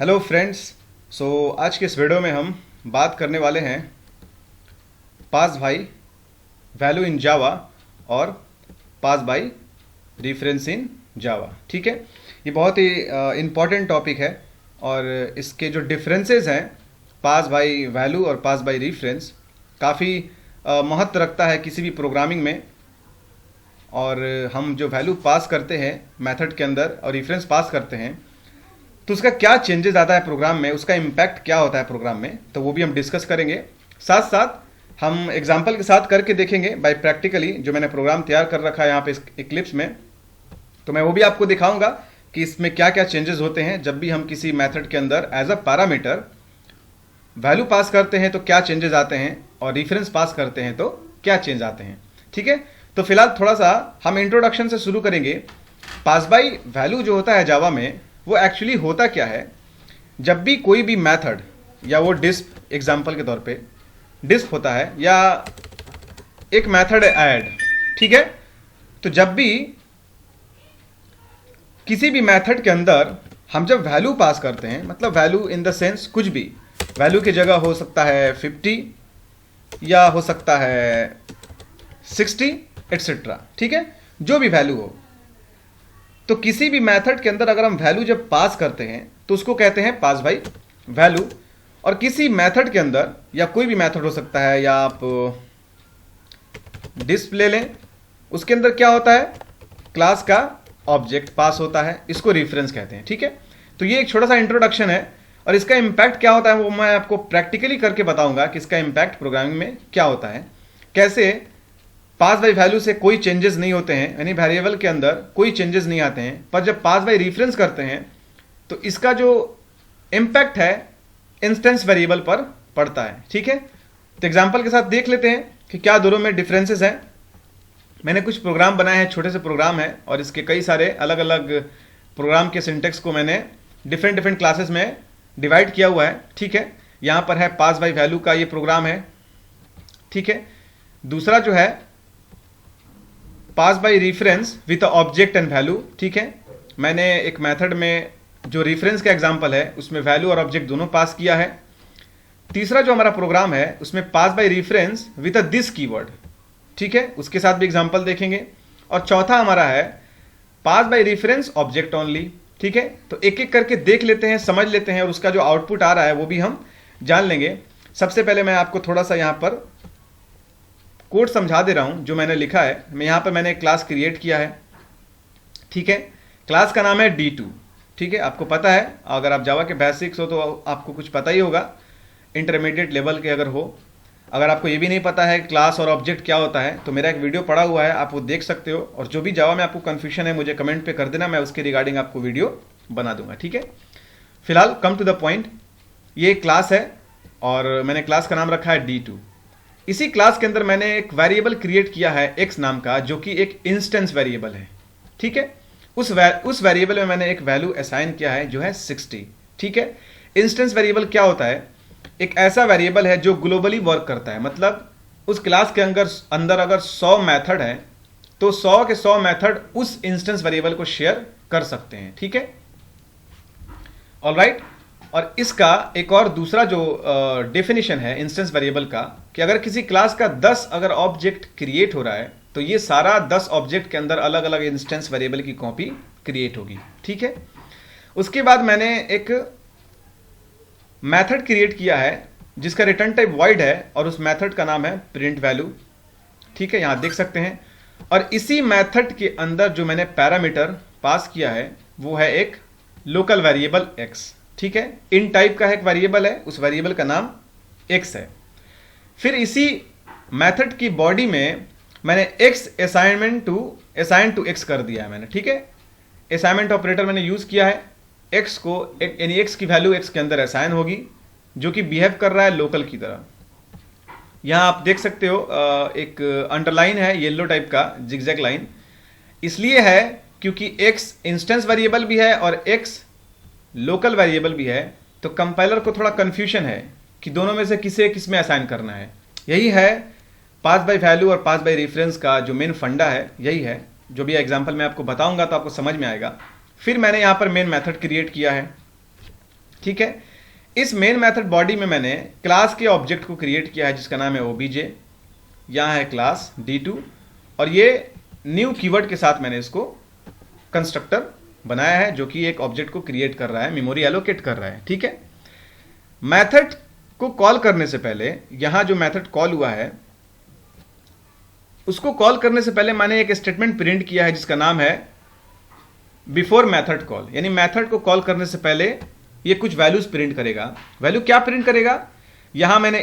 Hello friends. आज के इस वीडियो में हम बात करने वाले हैं पास बाय वैल्यू इन जावा और पास बाय रेफरेंस इन जावा। ठीक है, ये बहुत ही इम्पॉर्टेंट टॉपिक है और इसके जो डिफरेंसेस हैं पास बाय वैल्यू और पास बाय रेफरेंस काफ़ी महत्व रखता है किसी भी प्रोग्रामिंग में। और हम जो वैल्यू पास करते हैं मेथड के अंदर और रेफरेंस पास करते हैं तो उसका क्या चेंजेस आता है प्रोग्राम में, उसका इम्पैक्ट क्या होता है प्रोग्राम में, तो वो भी हम डिस्कस करेंगे। साथ साथ हम एग्जांपल के साथ करके देखेंगे बाय प्रैक्टिकली। जो मैंने प्रोग्राम तैयार कर रखा है यहाँ पे इक्लिप्स में, तो मैं वो भी आपको दिखाऊंगा कि इसमें क्या क्या चेंजेस होते हैं जब भी हम किसी मेथड के अंदर as a parameter value pass करते हैं तो क्या चेंजेस आते हैं और रेफरेंस पास करते हैं तो क्या चेंज आते हैं। ठीक है, तो फिलहाल थोड़ा सा हम इंट्रोडक्शन से शुरू करेंगे। पास बाय वैल्यू जो होता है जावा में वो एक्चुअली होता क्या है। जब भी कोई भी मेथड या वो डिस्प एग्जांपल के तौर पे डिस्प होता है या एक मेथड ऐड, ठीक है, तो जब भी किसी भी मेथड के अंदर हम जब वैल्यू पास करते हैं, मतलब वैल्यू इन द सेंस कुछ भी, वैल्यू की जगह हो सकता है 50 या हो सकता है 60 एटसेट्रा, ठीक है, जो भी वैल्यू हो, तो किसी भी मेथड के अंदर अगर हम वैल्यू जब पास करते हैं तो उसको कहते हैं पास बाय वैल्यू। और किसी मेथड के अंदर या कोई भी मेथड हो सकता है या आप डिस्प्ले लें, उसके अंदर क्या होता है, क्लास का ऑब्जेक्ट पास होता है, इसको रेफरेंस कहते हैं। ठीक है, तो ये एक छोटा सा इंट्रोडक्शन है और इसका इंपैक्ट क्या होता है वो मैं आपको प्रैक्टिकली करके बताऊंगा कि इसका इंपैक्ट प्रोग्रामिंग में क्या होता है, कैसे पास बाय वैल्यू से कोई चेंजेस नहीं होते हैं, यानी वेरिएबल के अंदर कोई चेंजेस नहीं आते हैं, पर जब पास बाय रेफरेंस करते हैं तो इसका जो इम्पैक्ट है इंस्टेंस वेरिएबल पर पड़ता है। ठीक है, तो एग्जांपल के साथ देख लेते हैं कि क्या दोनों में डिफरेंसेस हैं। मैंने कुछ प्रोग्राम बनाए हैं, छोटे से प्रोग्राम है और इसके कई सारे अलग अलग प्रोग्राम के सिंटेक्स को मैंने डिफरेंट क्लासेस में डिवाइड किया हुआ है। ठीक है, यहाँ पर है पास बाय वैल्यू का ये प्रोग्राम है। ठीक है, दूसरा जो है pass by reference with object and value. ठीक है, मैंने एक मेथड में जो रेफरेंस का एग्जांपल है उसमें वैल्यू और ऑब्जेक्ट दोनों पास किया है। तीसरा जो हमारा प्रोग्राम है उसमें pass by reference with this keyword, ठीक है, उसके साथ भी एग्जांपल देखेंगे। और चौथा हमारा है pass by reference object only. ठीक है, तो एक एक करके देख लेते हैं, समझ लेते हैं और उसका जो आउटपुट आ रहा है वो भी हम जान लेंगे। सबसे पहले मैं आपको थोड़ा सा यहाँ पर कोड समझा दे रहा हूं जो मैंने लिखा है। मैं यहाँ पर मैंने एक क्लास क्रिएट किया है। ठीक है, क्लास का नाम है D2। ठीक है, आपको पता है, अगर आप जावा के बेसिक्स हो तो आपको कुछ पता ही होगा, इंटरमीडिएट लेवल के अगर हो। अगर आपको ये भी नहीं पता है क्लास और ऑब्जेक्ट क्या होता है तो मेरा एक वीडियो पड़ा हुआ है, आप वो देख सकते हो। और जो भी जावा में आपको कन्फ्यूजन है मुझे कमेंट पे कर देना, मैं उसके रिगार्डिंग आपको वीडियो बना दूंगा। ठीक है, फिलहाल कम टू द पॉइंट, ये क्लास है और मैंने क्लास का नाम रखा है D2। इसी क्लास के अंदर मैंने एक वेरिएबल क्रिएट किया है x नाम का, जो कि एक इंस्टेंस वेरिएबल है। ठीक है, उस वेरिएबल में मैंने एक वैल्यू असाइन किया है जो है 60। ठीक है, इंस्टेंस वेरिएबल क्या होता है, एक ऐसा वेरिएबल है जो ग्लोबली वर्क करता है, मतलब उस क्लास के अंदर अगर 100 मेथड है तो 100 के 100 मेथड उस इंस्टेंस वेरिएबल को शेयर कर सकते हैं। ठीक है, ऑलराइट। और इसका एक और दूसरा जो डेफिनेशन है इंस्टेंस वेरिएबल का, कि अगर किसी क्लास का 10 अगर ऑब्जेक्ट क्रिएट हो रहा है तो ये सारा 10 ऑब्जेक्ट के अंदर अलग अलग इंस्टेंस वेरिएबल की कॉपी क्रिएट होगी। ठीक है, उसके बाद मैंने एक मेथड क्रिएट किया है जिसका रिटर्न टाइप वॉइड है और उस मेथड का नाम है प्रिंट वैल्यू। ठीक है, यहां देख सकते हैं। और इसी मेथड के अंदर जो मैंने पैरामीटर पास किया है वो है एक लोकल वेरिएबल x। ठीक है, इन टाइप का एक वेरिएबल है, उस वेरिएबल का नाम x है। फिर इसी मेथड की बॉडी में मैंने x असाइन टू x कर दिया है मैंने। ठीक है, असाइनमेंट ऑपरेटर मैंने यूज किया है, x को यानी x की वैल्यू x के अंदर असाइन होगी जो कि बिहेव कर रहा है लोकल की तरह। यहां आप देख सकते हो एक अंडरलाइन है येलो टाइप का जिगजैग लाइन, इसलिए है क्योंकि x इंस्टेंस वेरिएबल भी है और x लोकल वेरिएबल भी है, तो कंपाइलर को थोड़ा कंफ्यूजन है कि दोनों में से किस में असाइन करना है। यही है पास बाय वैल्यू और पास बाय रेफरेंस का जो मेन फंडा है, यही है। जो भी एग्जांपल मैं आपको बताऊंगा तो आपको समझ में आएगा। फिर मैंने यहां पर मेन मेथड क्रिएट किया है। ठीक है। इस मेन मेथड बॉडी में मैंने क्लास के ऑब्जेक्ट को क्रिएट किया है जिसका नाम है ओबीजे, यहाँ है क्लास D2 और ये न्यू कीवर्ड के साथ मैंने इसको कंस्ट्रक्टर बनाया है जो कि एक ऑब्जेक्ट को क्रिएट कर रहा है, मेमोरी एलोकेट कर रहा है। ठीक है। मेथड को कॉल करने से पहले यहां जो मेथड कॉल हुआ है उसको कॉल करने से पहले मैंने एक स्टेटमेंट प्रिंट किया है जिसका नाम है बिफोर मेथड कॉल, यानी मेथड को कॉल करने से पहले ये कुछ वैल्यूज प्रिंट करेगा। वैल्यू क्या प्रिंट करेगा? यहां मैंने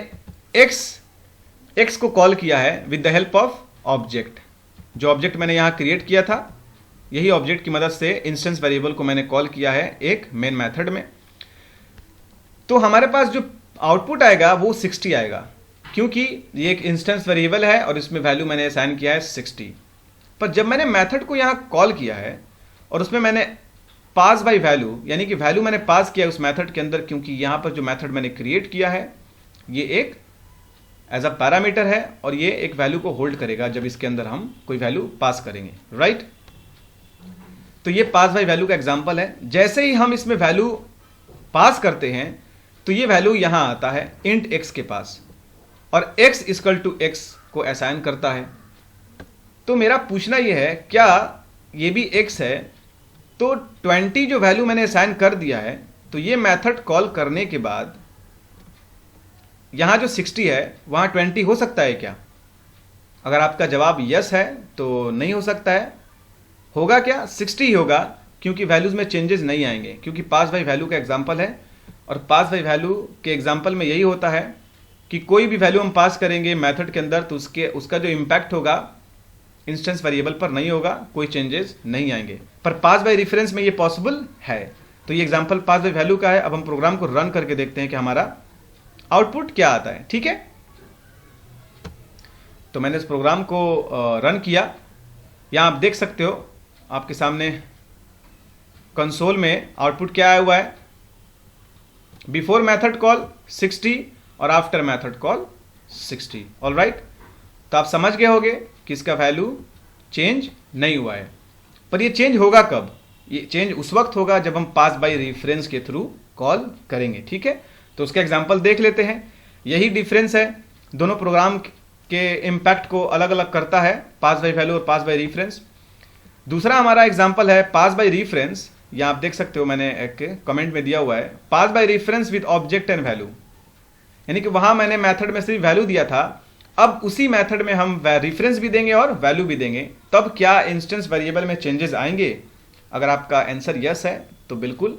एक्स को कॉल किया है with the help of object. जो ऑब्जेक्ट मैंने यहां क्रिएट किया था यही ऑब्जेक्ट की मदद से इंस्टेंस वेरिएबल को मैंने कॉल किया है एक मेन मेथड में। तो हमारे पास जो आउटपुट आएगा वो 60 आएगा क्योंकि ये एक इंस्टेंस वेरिएबल है और इसमें वैल्यू मैंने असाइन किया है 60। पर जब मैंने मेथड को यहां कॉल किया है और उसमें मैंने पास बाय वैल्यू यानी कि वैल्यू मैंने पास किया उस मेथड के अंदर, क्योंकि यहां पर जो मेथड मैंने क्रिएट किया है ये एक एज अ पैरामीटर है और ये एक वैल्यू को होल्ड करेगा जब इसके अंदर हम कोई वैल्यू पास करेंगे, राइट। तो ये पास बाय वैल्यू का एग्जांपल है। जैसे ही हम इसमें वैल्यू पास करते हैं तो ये वैल्यू यहां आता है इंट x के पास और x इक्वल टू x को असाइन करता है। तो मेरा पूछना ये है क्या ये भी x है? तो 20 जो वैल्यू मैंने असाइन कर दिया है तो ये मेथड कॉल करने के बाद यहां जो 60 है वहां 20 हो सकता है क्या? अगर आपका जवाब यस है तो नहीं हो सकता है। होगा क्या? 60 ही होगा क्योंकि वैल्यूज में चेंजेस नहीं आएंगे, क्योंकि पास बाय वैल्यू का एग्जांपल है और पास बाय वैल्यू के एग्जांपल में यही होता है कि कोई भी वैल्यू हम पास करेंगे मेथड के अंदर तो उसका जो इम्पैक्ट होगा इंस्टेंस वेरिएबल पर नहीं होगा, कोई चेंजेस नहीं आएंगे। पर पास बाय रेफरेंस में ये पॉसिबल है। तो ये एग्जांपल पास बाय वैल्यू का है। अब हम प्रोग्राम को रन करके देखते हैं कि हमारा आउटपुट क्या आता है। ठीक है। तो मैंने इस प्रोग्राम को रन किया। यहां आप देख सकते हो आपके सामने कंसोल में आउटपुट क्या आया हुआ है, बिफोर मेथड कॉल 60 और आफ्टर मेथड कॉल 60। ऑलराइट। तो आप समझ गए होंगे कि इसका वैल्यू चेंज नहीं हुआ है। पर ये चेंज होगा कब? ये चेंज उस वक्त होगा जब हम पास बाय रेफरेंस के थ्रू कॉल करेंगे। ठीक है। तो उसका एग्जांपल देख लेते हैं। यही डिफरेंस है, दोनों प्रोग्राम के इम्पैक्ट को अलग अलग करता है, पास बाय वैल्यू और पास बाय रेफरेंस। दूसरा हमारा एग्जांपल है पास बाय रेफरेंस। यहां आप देख सकते हो मैंने एक कमेंट में दिया हुआ है pass by reference with object and value, यानी कि वहां मैंने मेथड में सिर्फ वैल्यू दिया था, अब उसी मेथड में हम रेफरेंस भी देंगे और वैल्यू भी देंगे। तब क्या इंस्टेंस वेरिएबल में चेंजेस आएंगे? अगर आपका आंसर यस है तो बिल्कुल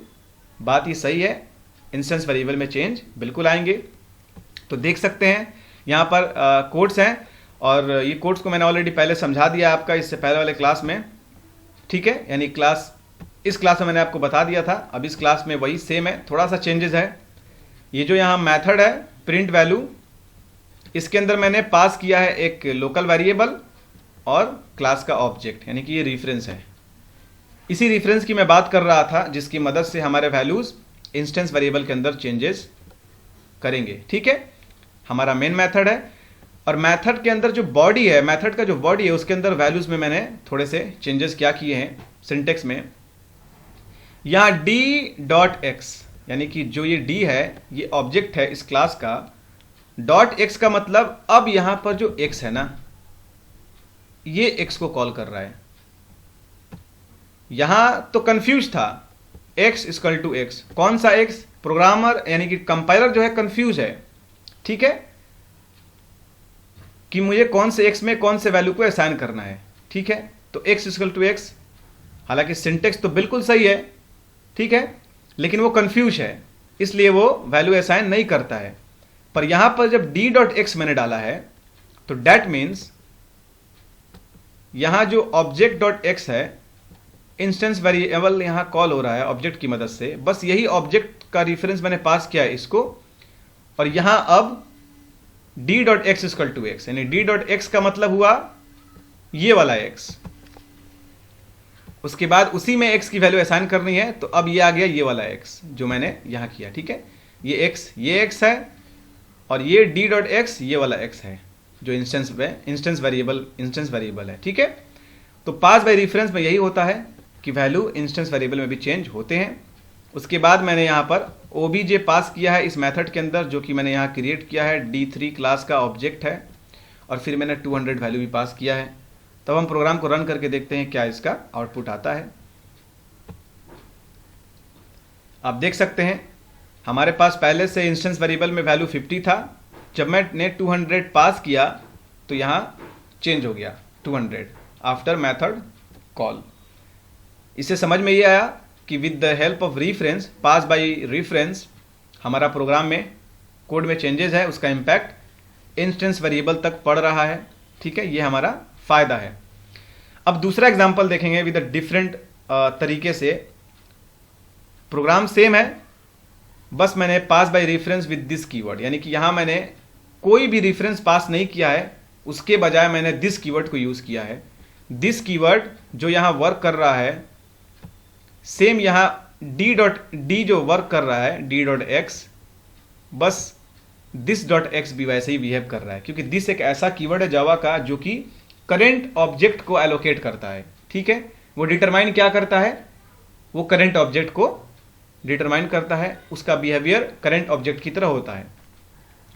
बात ही सही है, इंस्टेंस वेरिएबल में चेंज बिल्कुल आएंगे। तो देख सकते हैं यहाँ पर कोड्स हैं और ये कोड्स को मैंने ऑलरेडी पहले समझा दिया आपका इससे पहले वाले क्लास में। ठीक है। यानी इस क्लास में मैंने आपको बता दिया था, अब इस क्लास में वही सेम है, थोड़ा सा चेंजेस है। ये जो यहाँ मेथड है प्रिंट वैल्यू, इसके अंदर मैंने पास किया है एक लोकल वेरिएबल और क्लास का ऑब्जेक्ट, यानी कि ये रेफरेंस है। इसी रेफरेंस की मैं बात कर रहा था जिसकी मदद से हमारे वैल्यूज इंस्टेंस वेरिएबल के अंदर चेंजेस करेंगे। ठीक है। हमारा मेन मेथड है और मेथड के अंदर जो बॉडी है, मेथड का जो बॉडी है उसके अंदर वैल्यूज में मैंने थोड़े से चेंजेस क्या किए हैं सिंटेक्स में। यहां d.x यानी कि जो ये d है ये ऑब्जेक्ट है इस क्लास का। .x का मतलब अब यहां पर जो x है ना ये x को कॉल कर रहा है। यहां तो कंफ्यूज था, x इक्वल टू x, कौन सा x? प्रोग्रामर यानी कि कंपाइलर जो है कंफ्यूज है। ठीक है, कि मुझे कौन से x में कौन से वैल्यू को असाइन करना है। ठीक है। तो x इक्वल टू x, हालांकि सिंटेक्स तो बिल्कुल सही है, ठीक है, लेकिन वो कंफ्यूज है इसलिए वो वैल्यू असाइन नहीं करता है। पर यहां पर जब d.x मैंने डाला है तो दैट मीन्स यहां जो ऑब्जेक्ट.x है इंस्टेंस वेरिएबल यहां कॉल हो रहा है ऑब्जेक्ट की मदद से। बस यही ऑब्जेक्ट का रेफरेंस मैंने पास किया है इसको, और यहां अब d.x इक्वल टू x, यानी d.x का मतलब हुआ ये वाला x। उसके बाद उसी में x की वैल्यू असाइन करनी है, तो अब ये आ गया ये वाला x जो मैंने यहां किया। ठीक है। ये x है और ये d.x ये वाला x है जो इंस्टेंस वेरिएबल है। ठीक है। तो पास बाय रेफरेंस में यही होता है कि वैल्यू इंस्टेंस वेरिएबल में भी चेंज होते हैं। उसके बाद मैंने यहां पर ओबीजे पास किया है इस मेथड के अंदर, जो कि मैंने यहाँ क्रिएट किया है, D3 क्लास का ऑब्जेक्ट है, और फिर मैंने 200 वैल्यू भी पास किया है। तब हम प्रोग्राम को रन करके देखते हैं क्या इसका आउटपुट आता है। आप देख सकते हैं हमारे पास पहले से इंस्टेंस वेरिएबल में वैल्यू 50 था, जब मैंने 200 पास किया तो यहाँ चेंज हो गया 200 आफ्टर मेथड कॉल। इससे समझ में ये आया कि with the help of reference, pass by reference, हमारा प्रोग्राम में कोड में चेंजेस है, उसका इम्पैक्ट इंस्टेंस वेरिएबल तक पड़ रहा है। ठीक है, ये हमारा फायदा है। अब दूसरा एग्जांपल देखेंगे विद अ डिफरेंट तरीके से। प्रोग्राम सेम है, बस मैंने pass by reference with this keyword, यानी कि यहां मैंने कोई भी रेफरेंस पास नहीं किया है, उसके बजाय मैंने दिस कीवर्ड को यूज किया है। दिस कीवर्ड जो यहां वर्क कर रहा है, सेम यहां d जो वर्क कर रहा है d.x, बस this.x भी वैसे ही बिहेव कर रहा है, क्योंकि दिस एक ऐसा कीवर्ड है जावा का जो कि करेंट ऑब्जेक्ट को एलोकेट करता है। ठीक है, वो डिटरमाइन क्या करता है, वो करेंट ऑब्जेक्ट को डिटरमाइन करता है, उसका बिहेवियर करेंट ऑब्जेक्ट की तरह होता है।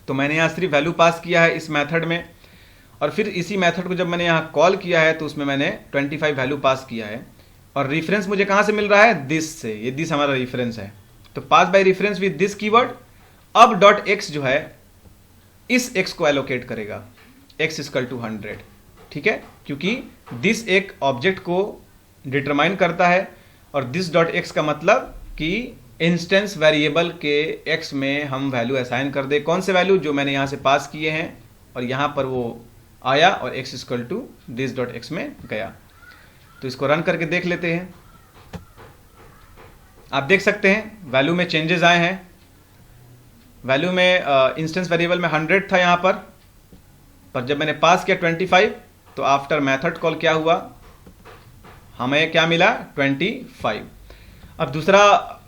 तो मैंने यहाँ सिर्फ वैल्यू पास किया है इस मेथड में, और फिर इसी मेथड को जब मैंने यहाँ कॉल किया है तो उसमें मैंने 25 वैल्यू पास किया है, और रेफरेंस मुझे कहाँ से मिल रहा है, दिस से। ये दिस हमारा रेफरेंस है, तो pass by reference with this keyword. अब डॉट एक्स जो है इस x को एलोकेट करेगा, x इक्वल टू 100। ठीक है, क्योंकि दिस एक ऑब्जेक्ट को डिटरमाइन करता है, और दिस डॉट एक्स का मतलब कि इंस्टेंस वेरिएबल के x में हम वैल्यू असाइन कर दे। कौन से वैल्यू, जो मैंने यहाँ से पास किए हैं, और यहाँ पर वो आया और x equal to this dot x में गया। तो इसको रन करके देख लेते हैं। आप देख सकते हैं वैल्यू में चेंजेस आए हैं। वैल्यू में इंस्टेंस वेरिएबल में 100 था यहाँ पर जब मैंने पास किया 25, तो आफ्टर मेथड कॉल क्या हुआ, हमें क्या मिला, 25। अब दूसरा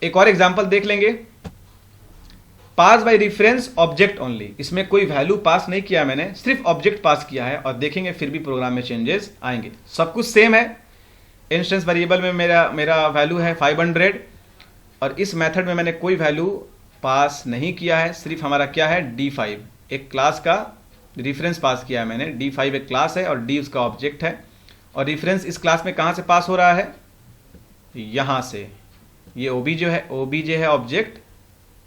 एक और एग्जांपल देख लेंगे। पास बाय रेफरेंस ऑब्जेक्ट ओनली, इसमें कोई वैल्यू पास नहीं किया मैंने, सिर्फ ऑब्जेक्ट पास किया है, और देखेंगे फिर भी प्रोग्राम में चेंजेस आएंगे। सब कुछ सेम है। इंस्टेंस वेरिएबल में मेरा वैल्यू है 500, और इस मेथड में मैंने कोई वैल्यू पास नहीं किया है, सिर्फ हमारा क्या है, D5 एक क्लास का रेफरेंस पास किया है मैंने। D5 एक क्लास है और D उसका ऑब्जेक्ट है, और रेफरेंस इस क्लास में कहाँ से पास हो रहा है, यहाँ से। ये OBJ है ऑब्जेक्ट,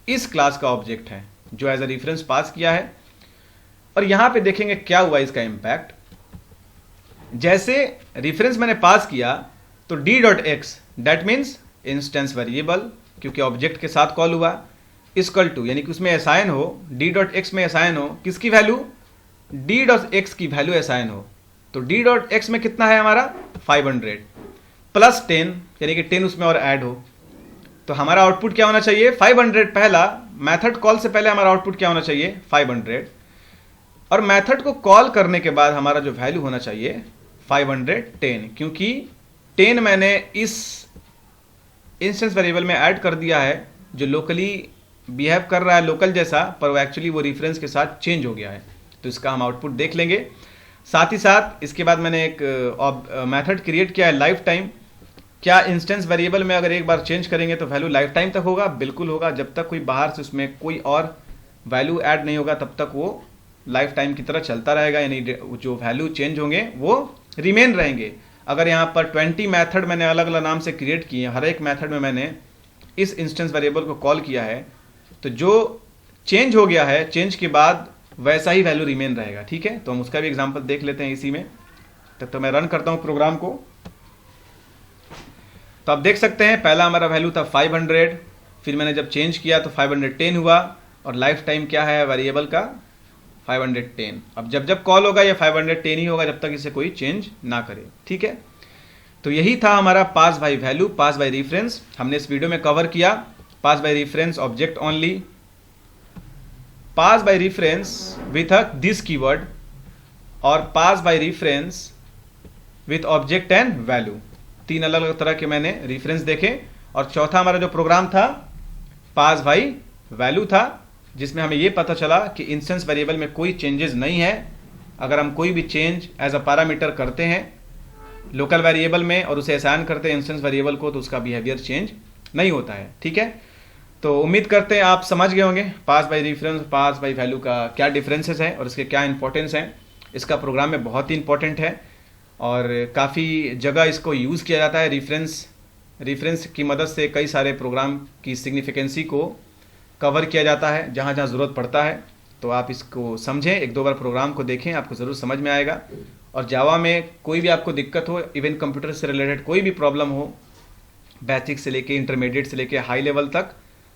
इस क्लास का ऑब्जेक्ट है जो एज अ रेफरेंस पास किया है। और यहाँ पे देखेंगे क्या हुआ इसका इम्पैक्ट। जैसे रेफरेंस मैंने पास किया तो d.x, that means instance variable, क्योंकि ऑब्जेक्ट के साथ कॉल हुआ, इक्वल टू, यानी कि उसमें असाइन हो, d.x में असाइन हो किसकी वैल्यू, d.x की वैल्यू असाइन हो। तो d.x में कितना है हमारा, 500 प्लस 10, यानी कि 10 उसमें और ऐड हो। तो हमारा आउटपुट क्या होना चाहिए, 500। पहला मेथड कॉल से पहले हमारा आउटपुट क्या होना चाहिए, 500, और मेथड को कॉल करने के बाद हमारा जो वैल्यू होना चाहिए 510, क्योंकि 10 मैंने इस इंस्टेंस वेरिएबल में ऐड कर दिया है, जो लोकली बिहेव कर रहा है लोकल जैसा, पर वो एक्चुअली वो रेफरेंस के साथ चेंज हो गया है। तो इसका हम आउटपुट देख लेंगे। साथ ही साथ इसके बाद मैंने एक मेथड क्रिएट किया है लाइफ टाइम। क्या इंस्टेंस वेरिएबल में अगर एक बार चेंज करेंगे तो वैल्यू लाइफ टाइम तक होगा, बिल्कुल होगा। जब तक कोई बाहर से उसमें कोई और वैल्यू ऐड नहीं होगा तब तक वो लाइफ टाइम की तरह चलता रहेगा, यानी जो वैल्यू चेंज होंगे वो रिमेन रहेंगे। अगर यहाँ पर 20 मेथड मैंने अलग अलग नाम से क्रिएट किए, हर एक मेथड में मैंने इस इंस्टेंस वेरिएबल को कॉल किया है, तो जो चेंज हो गया है चेंज के बाद वैसा ही वैल्यू रिमेन रहेगा। ठीक है, तो हम उसका भी एग्जांपल देख लेते हैं इसी में। तब तो मैं रन करता हूँ प्रोग्राम को। तो आप देख सकते हैं पहला हमारा वैल्यू था 500, फिर मैंने जब चेंज किया तो 510 हुआ, और लाइफ टाइम क्या है वेरिएबल का, 510। अब जब कॉल होगा ये 510 ही होगा, जब तक इसे कोई चेंज ना करे। ठीक है, तो यही था हमारा pass by value, pass by reference. हमने इस वीडियो में कवर किया pass by reference object only, pass by reference with this keyword, और pass by reference with object and value. 3 अलग अलग तरह के मैंने रेफरेंस देखे। और चौथा हमारा जो प्रोग्राम था पास बाय वैल्यू था, जिसमें हमें यह पता चला कि इंस्टेंस वेरिएबल में कोई चेंजेस नहीं है। अगर हम कोई भी चेंज एज अ पैरामीटर करते हैं लोकल वेरिएबल में और उसे असाइन करते हैं इंस्टेंस वेरिएबल को, तो उसका बिहेवियर चेंज नहीं होता है। ठीक है, तो उम्मीद करते हैं आप समझ गए होंगे pass by reference, pass by value का क्या डिफरेंसेस हैं और इसके क्या इंपॉर्टेंस हैं। इसका प्रोग्राम में बहुत ही इंपॉर्टेंट है और काफ़ी जगह इसको यूज़ किया जाता है। रेफरेंस की मदद से कई सारे प्रोग्राम की सिग्निफिकेंसी को कवर किया जाता है जहाँ जहाँ ज़रूरत पड़ता है। तो आप इसको समझें, एक दो बार प्रोग्राम को देखें, आपको ज़रूर समझ में आएगा। और जावा में कोई भी आपको दिक्कत हो, इवन कंप्यूटर से रिलेटेड कोई भी प्रॉब्लम हो, बेसिक से लेके इंटरमीडिएट से लेके हाई लेवल तक,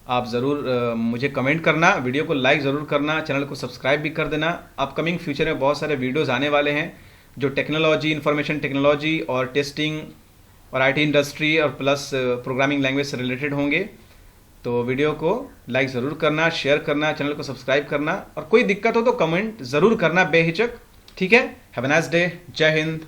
आप ज़रूर मुझे कमेंट करना, वीडियो को लाइक ज़रूर करना, चैनल को सब्सक्राइब भी कर देना। अपकमिंग फ्यूचर में बहुत सारे वीडियोस आने वाले हैं जो टेक्नोलॉजी, इंफॉर्मेशन टेक्नोलॉजी और टेस्टिंग और आईटी इंडस्ट्री और प्लस प्रोग्रामिंग लैंग्वेज से रिलेटेड होंगे। तो वीडियो को लाइक ज़रूर करना, शेयर करना, चैनल को सब्सक्राइब करना और कोई दिक्कत हो तो कमेंट ज़रूर करना बेहिचक। ठीक है, हैव अ नाइस डे, जय हिंद।